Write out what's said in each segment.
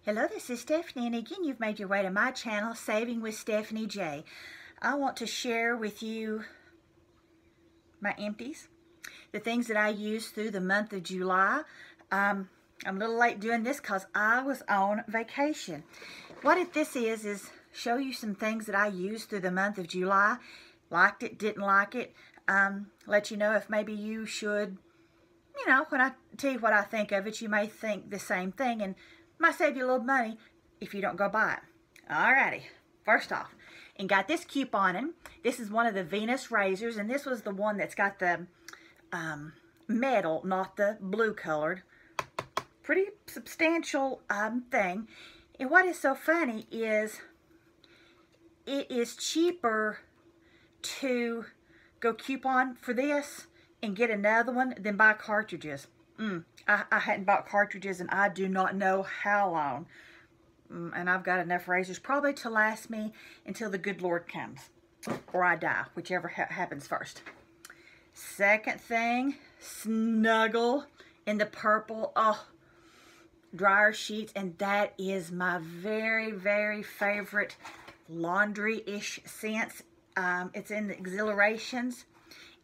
Hello, this is Stephanie, and again you've made your way to my channel, Saving with Stephanie J. I want to share with you my empties, the things that I used through the month of July. I'm a little late doing this because I was on vacation. What this is show you some things that I used through the month of July. Liked it, didn't like it. Let you know if maybe you should, when I tell you what I think of it, you may think the same thing and might save you a little money if you don't go buy it. Alrighty, first off, and got this coupon in. This is one of the Venus razors, and this was the one that's got the metal, not the blue colored. Pretty substantial thing. And what is so funny is it is cheaper to go coupon for this and get another one than buy cartridges. I hadn't bought cartridges and I do not know how long. And I've got enough razors probably to last me until the good Lord comes. Or I die, whichever happens first. Second thing, Snuggle in the purple. Oh, dryer sheets. And that is my very, very favorite laundry-ish scents. It's in the Exhilarations.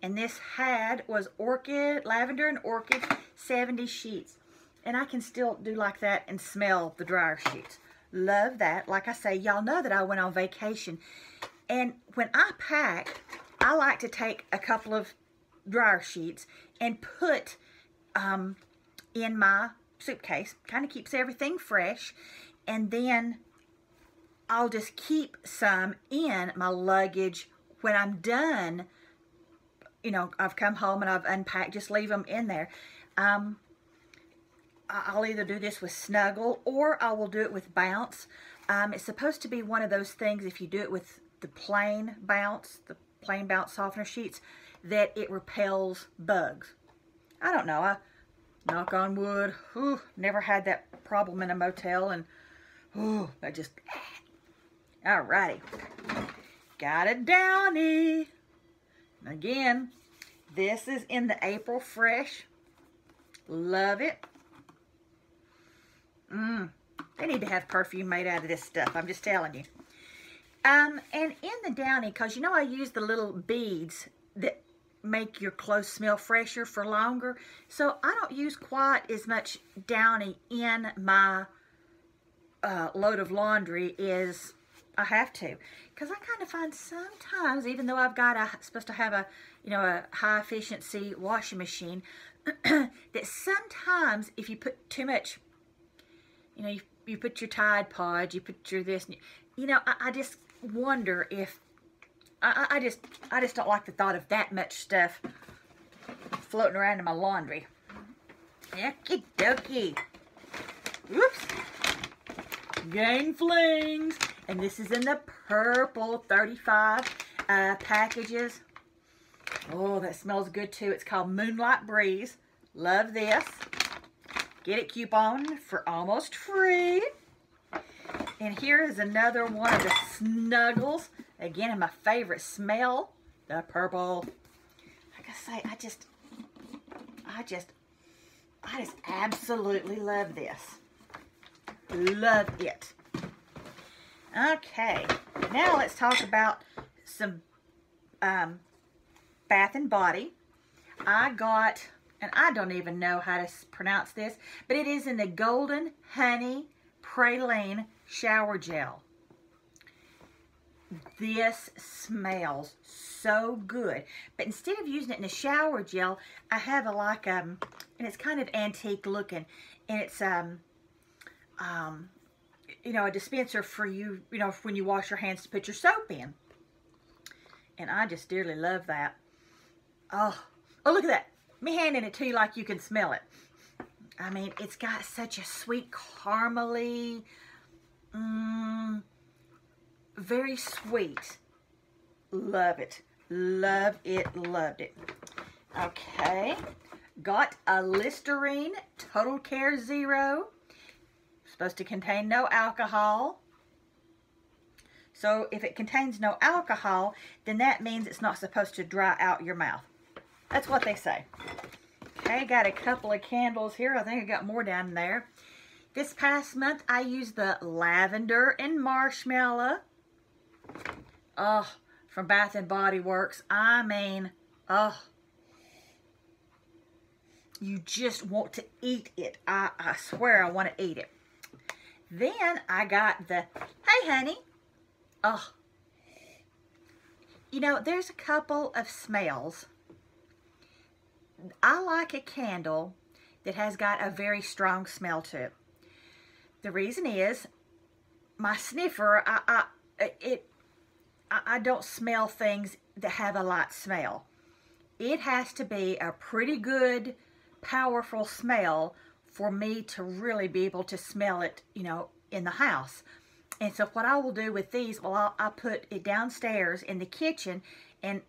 And this was orchid, lavender and orchid, 70 sheets. And I can still do like that and smell the dryer sheets. Love that. Like I say, y'all know that I went on vacation. And when I pack, I like to take a couple of dryer sheets and put in my suitcase. Kind of keeps everything fresh. And then I'll just keep some in my luggage when I'm done. I've come home and I've unpacked, just leave them in there. I'll either do this with Snuggle or I will do it with Bounce. It's supposed to be one of those things, if you do it with the plain Bounce softener sheets, that it repels bugs. I don't know. I knock on wood. Never had that problem in a motel, and I just... Alrighty. Got a Downy. Again, this is in the April Fresh. Love it. They need to have perfume made out of this stuff. I'm just telling you. And in the Downy, because I use the little beads that make your clothes smell fresher for longer. So I don't use quite as much Downy in my load of laundry as I have to, because I kind of find sometimes, even though I've got supposed to have a high efficiency washing machine, that sometimes if you put too much, you put your Tide Pods, you put your this, I just wonder if I just don't like the thought of that much stuff floating around in my laundry. Okie dokie. Oops. Gang Flings. And this is in the purple 35 packages. Oh, that smells good too. It's called Moonlight Breeze. Love this. Get it coupon for almost free. And here is another one of the Snuggles. Again, in my favorite smell, the purple. Like I say, I just absolutely love this. Love it. Okay, now let's talk about some Bath and Body. I got, and I don't even know how to pronounce this, but it is in the Golden Honey Praline Shower Gel. This smells so good, but instead of using it in a shower gel, I have and it's kind of antique looking, and it's a dispenser for you, when you wash your hands to put your soap in. And I just dearly love that. Oh, look at that. Me handing it to you like you can smell it. I mean, it's got such a sweet caramely, very sweet. Love it. Love it. Loved it. Okay. Got a Listerine Total Care Zero. Supposed to contain no alcohol. So if it contains no alcohol, then that means it's not supposed to dry out your mouth. That's what they say. Okay, got a couple of candles here. I think I got more down there. This past month, I used the lavender and marshmallow. Oh, from Bath and Body Works. I mean, oh, you just want to eat it. I swear I want to eat it. Then I got the, hey honey. Oh, you know, there's a couple of smells. I like a candle that has got a very strong smell to it. The reason is, my sniffer, I don't smell things that have a light smell. It has to be a pretty good, powerful smell for me to really be able to smell it, you know, in the house. And so what I will do with these, well, I'll put it downstairs in the kitchen, and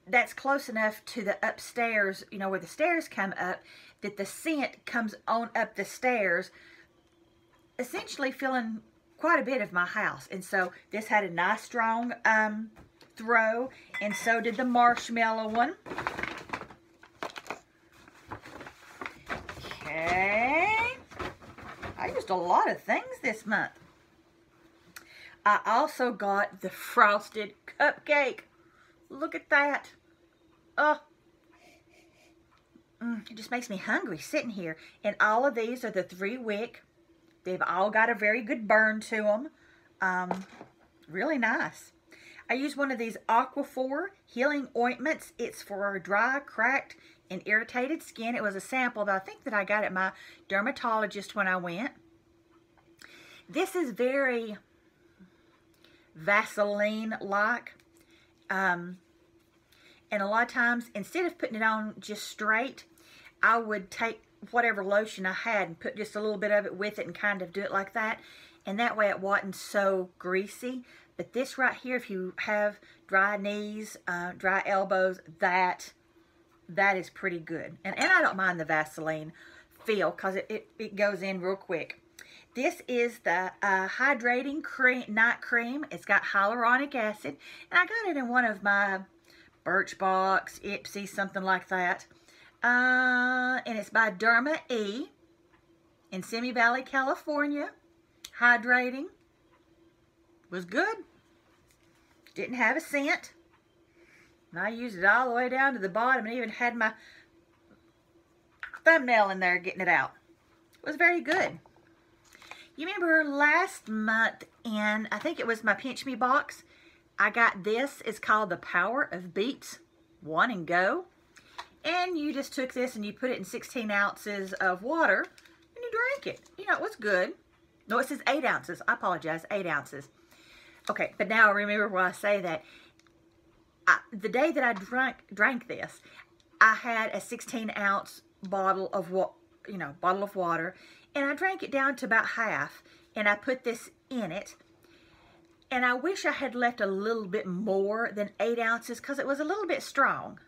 that's close enough to the upstairs, you know, where the stairs come up, that the scent comes on up the stairs, essentially filling quite a bit of my house. And so this had a nice strong throw, and so did the marshmallow one. Okay, I used a lot of things this month. I also got the frosted cupcake. Look at that. Oh, it just makes me hungry sitting here. And all of these are the 3-wick. They've all got a very good burn to them. Really nice. I use one of these Oglethorpe healing ointments. It's for dry, cracked, and irritated skin. It was a sample that I think that I got at my dermatologist when I went. This is very Vaseline-like. And a lot of times, instead of putting it on just straight, I would take whatever lotion I had and put just a little bit of it with it and kind of do it like that. And that way it wasn't so greasy. But this right here, if you have dry knees, dry elbows, that is pretty good. And I don't mind the Vaseline feel because it goes in real quick. This is the hydrating night cream. It's got hyaluronic acid. And I got it in one of my Birchbox, Ipsy, something like that. And it's by Derma E in Simi Valley, California. Hydrating. Was good. Didn't have a scent. And I used it all the way down to the bottom and even had my thumbnail in there getting it out. It was very good. You remember last month in, I think it was my Pinch Me box, I got this. It's called the Power of Beets 1 and Go. And you just took this and you put it in 16 ounces of water and you drank it. You know, it was good. No, it says 8 ounces. I apologize, 8 ounces. Okay, but now I remember why I say that. The day that I drank this, I had a 16-ounce bottle of water, and I drank it down to about half, and I put this in it. And I wish I had left a little bit more than 8 ounces because it was a little bit strong.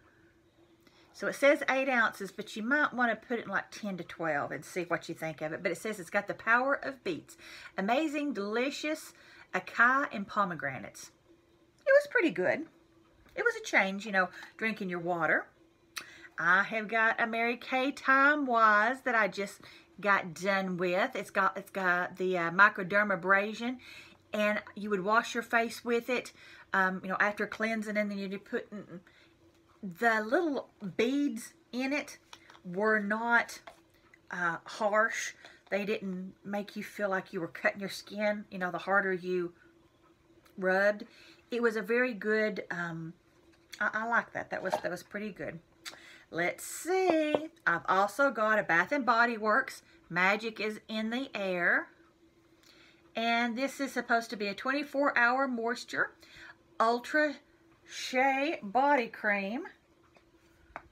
So it says 8 ounces, but you might want to put it in like 10 to 12 and see what you think of it. But it says it's got the power of beets. Amazing, delicious, acai and pomegranates. It was pretty good. It was a change, you know, drinking your water. I have got a Mary Kay Time Wise that I just got done with. It's got the microdermabrasion, and you would wash your face with it, you know, after cleansing, and then you'd put the little beads in it were not harsh. They didn't make you feel like you were cutting your skin, you know, the harder you rubbed. It was a very good, I like that. That was pretty good. Let's see. I've also got a Bath and Body Works Magic is in the Air. And this is supposed to be a 24-hour moisture Ultra Shea Body Cream.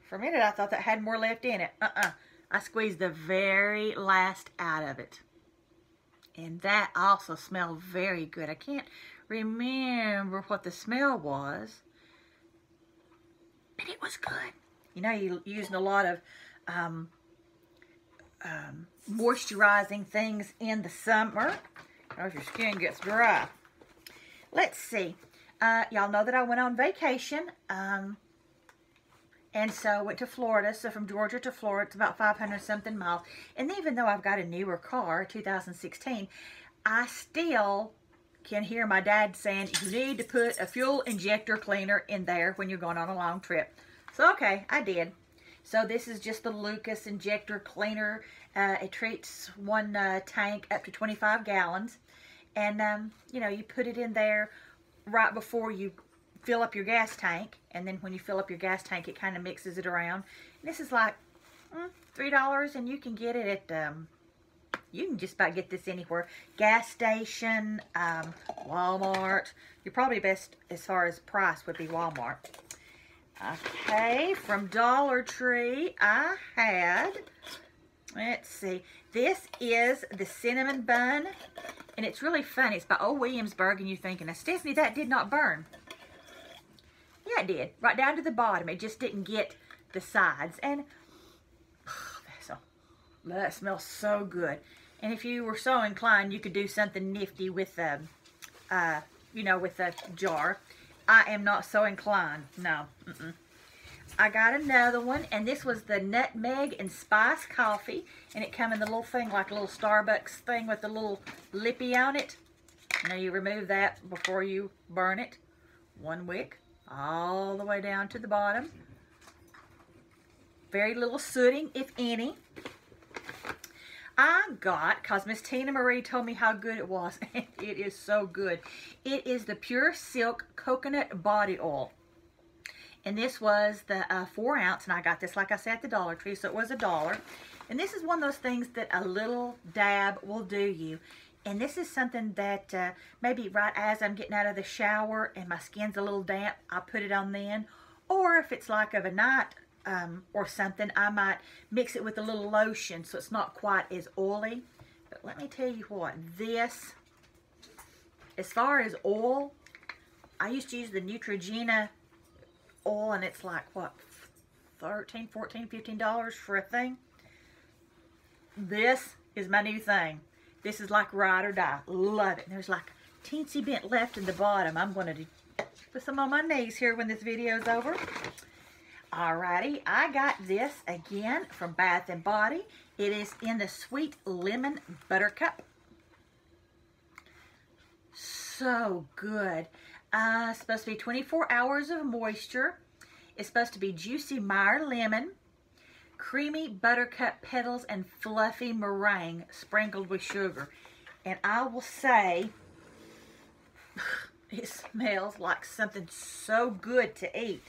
For a minute, I thought that had more left in it. I squeezed the very last out of it. And that also smelled very good. I can't remember what the smell was, but it was good. You know, you're using a lot of moisturizing things in the summer, or if your skin gets dry. Let's see. Y'all know that I went on vacation And so I went to Florida. So from Georgia to Florida, it's about 500 something miles. And even though I've got a newer car, 2016, I still can hear my dad saying, you need to put a fuel injector cleaner in there when you're going on a long trip. So, okay, I did. So this is just the Lucas injector cleaner. It treats one tank up to 25 gallons. And, you know, you put it in there right before you fill up your gas tank. And then when you fill up your gas tank, it kind of mixes it around. And this is like $3, and you can get it at... you can just about get this anywhere. Gas station, Walmart. You're probably best as far as price would be Walmart. Okay, from Dollar Tree, I had, let's see, this is the cinnamon bun, and it's really funny. It's by Old Williamsburg, and you're thinking, now, Stephanie, that did not burn. Yeah, it did. Right down to the bottom. It just didn't get the sides. And that smells so good. And if you were so inclined, you could do something nifty with you know, with a jar. I am not so inclined. No. I got another one, and this was the nutmeg and spice coffee, and it come in the little thing, like a little Starbucks thing with the little lippy on it. Now you remove that before you burn it. One wick, all the way down to the bottom. Very little sooting, if any. I got, because Miss Tina Marie told me how good it was, and it is so good. It is the Pure Silk Coconut Body Oil. And this was the 4 ounce, and I got this, like I said, at the Dollar Tree, so it was $1. And this is one of those things that a little dab will do you. And this is something that maybe right as I'm getting out of the shower and my skin's a little damp, I'll put it on then. Or if it's like of a night or something, I might mix it with a little lotion so it's not quite as oily. But let me tell you what, this, as far as oil, I used to use the Neutrogena oil, and it's like, what, $13, $14, $15 for a thing? This is my new thing. This is like ride or die. Love it. And there's like a teensy bit left in the bottom. I'm going to put some on my knees here when this video is over. Alrighty, I got this again from Bath & Body. It is in the Sweet Lemon Buttercup. So good. It's supposed to be 24 hours of moisture. It's supposed to be juicy Meyer lemon, creamy buttercup petals, and fluffy meringue sprinkled with sugar. And I will say, it smells like something so good to eat.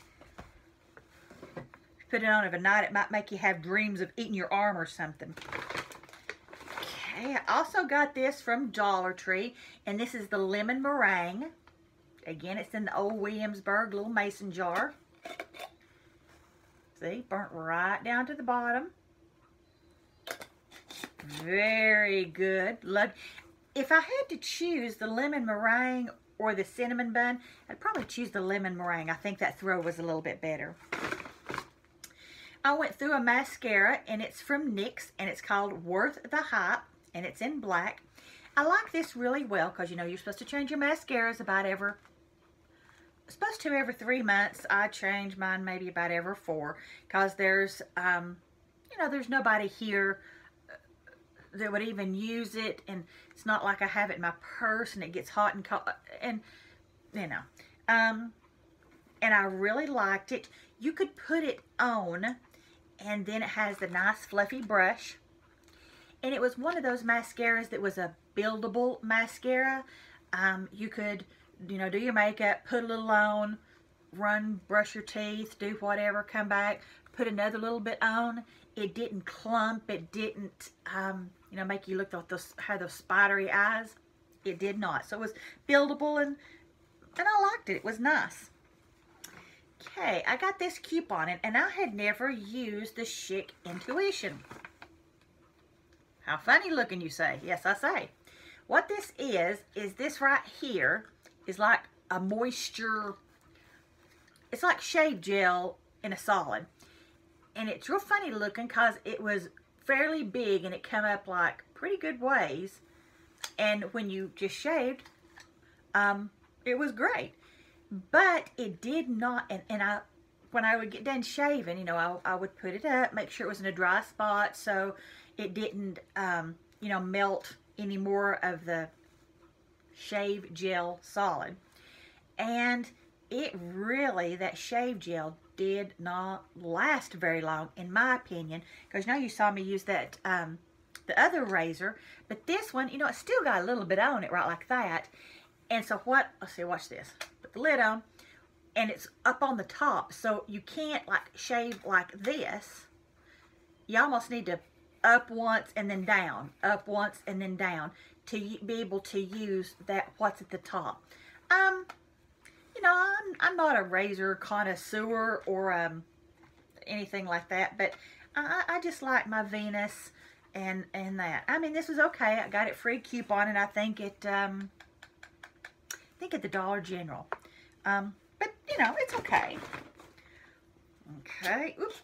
Put it on of a night, it might make you have dreams of eating your arm or something. Okay, I also got this from Dollar Tree, and this is the lemon meringue. Again, it's in the Old Williamsburg little mason jar. See, burnt right down to the bottom. Very good. Love. If I had to choose the lemon meringue or the cinnamon bun, I'd probably choose the lemon meringue. I think that throw was a little bit better. I went through a mascara, and it's from NYX, and it's called Worth the Hype, and it's in black. I like this really well because, you know, you're supposed to change your mascaras about every 3 months. I change mine maybe about every 4 because there's, you know, there's nobody here that would even use it, and it's not like I have it in my purse and it gets hot and cold, and, you know, and I really liked it. You could put it on, and then it has the nice fluffy brush, and it was one of those mascaras that was a buildable mascara. You could, you know, do your makeup, put a little on, run, brush your teeth, do whatever, come back, put another little bit on. It didn't clump. It didn't, you know, make you look like have those spidery eyes. It did not. So it was buildable, and I liked it. It was nice. Okay, I got this coupon, and I had never used the Chic Intuition. How funny looking, you say? Yes, I say. What this is this right here is like a moisture, it's like shave gel in a solid. And it's real funny looking because it was fairly big, and it come up like pretty good ways. And when you just shaved, it was great. But it did not, and I when I would get done shaving, you know, I would put it up, make sure it was in a dry spot so it didn't, you know, melt any more of the shave gel solid. And it really, that shave gel did not last very long, in my opinion, because now you saw me use that, the other razor, but this one, you know, it still got a little bit on it, right, like that. And so what, let's see, watch this. Put the lid on, and it's up on the top, so you can't, like, shave like this. You almost need to up once and then down, up once and then down, to be able to use that, what's at the top. You know, I'm not a razor connoisseur or anything like that, but I just like my Venus and that. I mean, this was okay. I got it free coupon, and I think at the Dollar General. But you know, it's okay. Okay. Oops.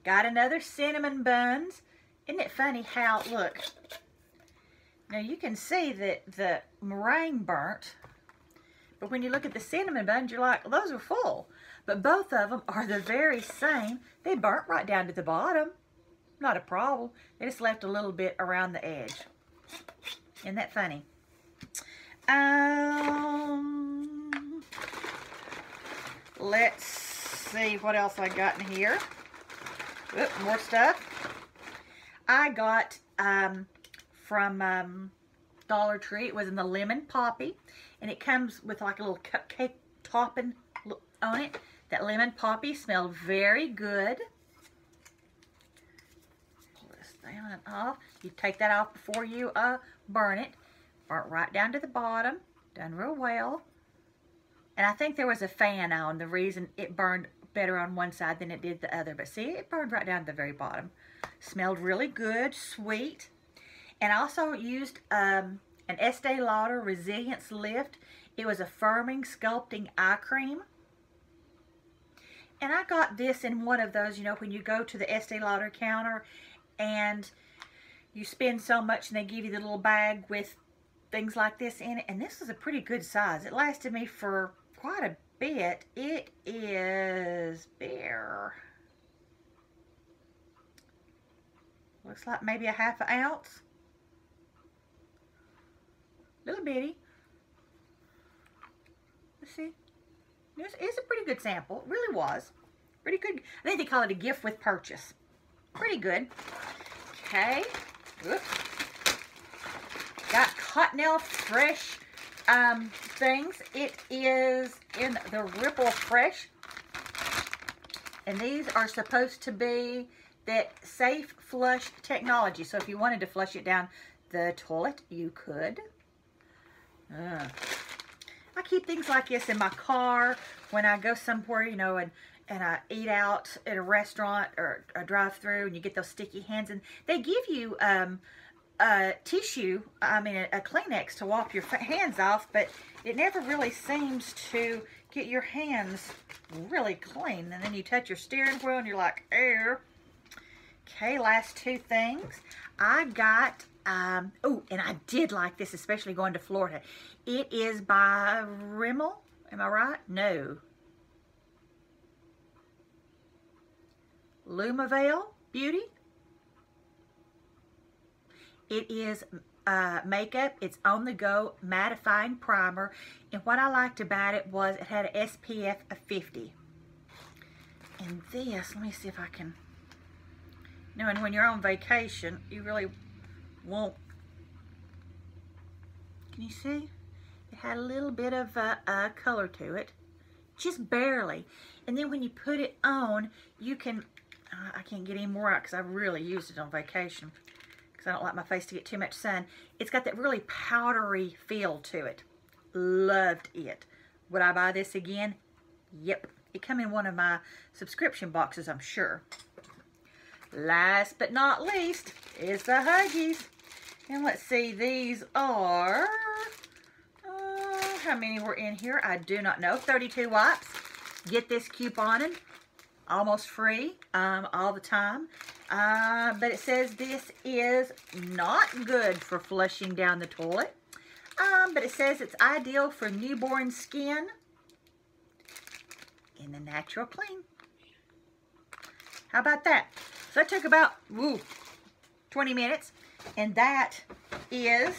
Got another cinnamon buns. Isn't it funny how, look, now you can see that the meringue burnt, but when you look at the cinnamon buns, you're like, well, those are full. But both of them are the very same. They burnt right down to the bottom. Not a problem. They just left a little bit around the edge. Isn't that funny? Let's see what else I got in here. Oop, more stuff. I got from Dollar Tree. It was in the lemon poppy, and it comes with like a little cupcake topping on it. That lemon poppy smelled very good. Pull this down and off. You take that off before you burn it. Burnt right down to the bottom. Done real well. And I think there was a fan on, the reason it burned better on one side than it did the other. But see, it burned right down to the very bottom. Smelled really good, sweet. And I also used an Estee Lauder Resilience Lift. It was a firming, sculpting eye cream. And I got this in one of those, you know, when you go to the Estee Lauder counter and you spend so much and they give you the little bag with things like this in it. And this was a pretty good size. It lasted me for quite a bit. It is bare. Looks like maybe a ½ ounce. Little bitty. Let's see. It's a pretty good sample. It really was. Pretty good. I think they call it a gift with purchase. Pretty good. Okay. Oops. Got Cottonelle Fresh things. It is in the Ripple Fresh. And these are supposed to be that safe flush technology. So if you wanted to flush it down the toilet, you could. I keep things like this in my car when I go somewhere, you know, and I eat out at a restaurant or a drive-through, and you get those sticky hands, and they give you a tissue, I mean a Kleenex to wipe your hands off, but it never really seems to get your hands really clean. And then you touch your steering wheel and you're like, ew. Okay, last two things. I got, oh, and I did like this, especially going to Florida. It is by Rimmel. Am I right? No. Lumavale Beauty. It is makeup. It's on the go mattifying primer. And what I liked about it was it had an SPF of 50. And this, let me see if I can. You know, and when you're on vacation, you really won't. Can you see? It had a little bit of color to it. Just barely. And then when you put it on, you can, I can't get any more out because I really used it on vacation. Because I don't like my face to get too much sun. It's got that really powdery feel to it. Loved it. Would I buy this again? Yep. It come in one of my subscription boxes, I'm sure. Last but not least is the Huggies. And let's see, these are, how many were in here? I do not know. 32 wipes. Get this couponing. Almost free all the time. But it says this is not good for flushing down the toilet. But it says it's ideal for newborn skin in the natural clean. How about that? So that took about 20 minutes. And that is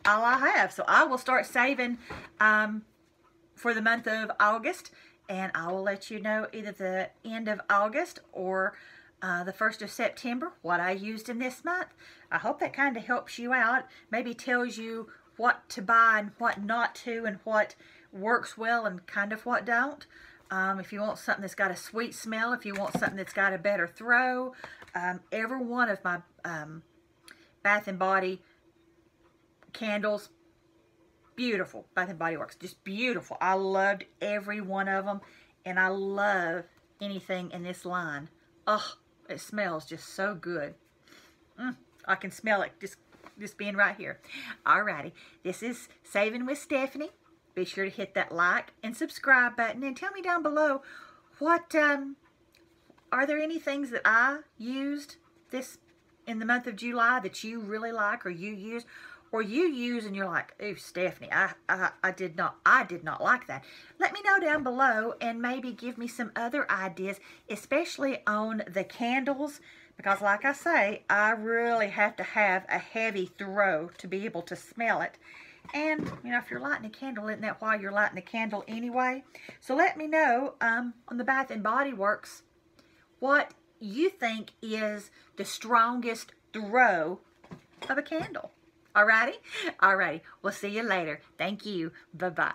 all I have. So I will start saving for the month of August. And I will let you know either the end of August or the 1st of September what I used in this month. I hope that kind of helps you out. Maybe tells you what to buy and what not to, and what works well and kind of what don't. If you want something that's got a sweet smell, if you want something that's got a better throw, every one of my Bath & Body candles, beautiful. Bath & Body Works, just beautiful. I loved every one of them, and I love anything in this line. Oh, it smells just so good. I can smell it just being right here. Alrighty, this is Saving with Stephanie. Be sure to hit that like and subscribe button, and tell me down below what are there any things that I used this in the month of July that you really like, or you use, and you're like, "Ooh, Stephanie, I did not like that." Let me know down below, and maybe give me some other ideas, especially on the candles, because like I say, I really have to have a heavy throw to be able to smell it. And, you know, if you're lighting a candle, isn't that why you're lighting a candle anyway? So let me know on the Bath & Body Works what you think is the strongest throw of a candle. Alrighty? Alrighty. We'll see you later. Thank you. Bye-bye.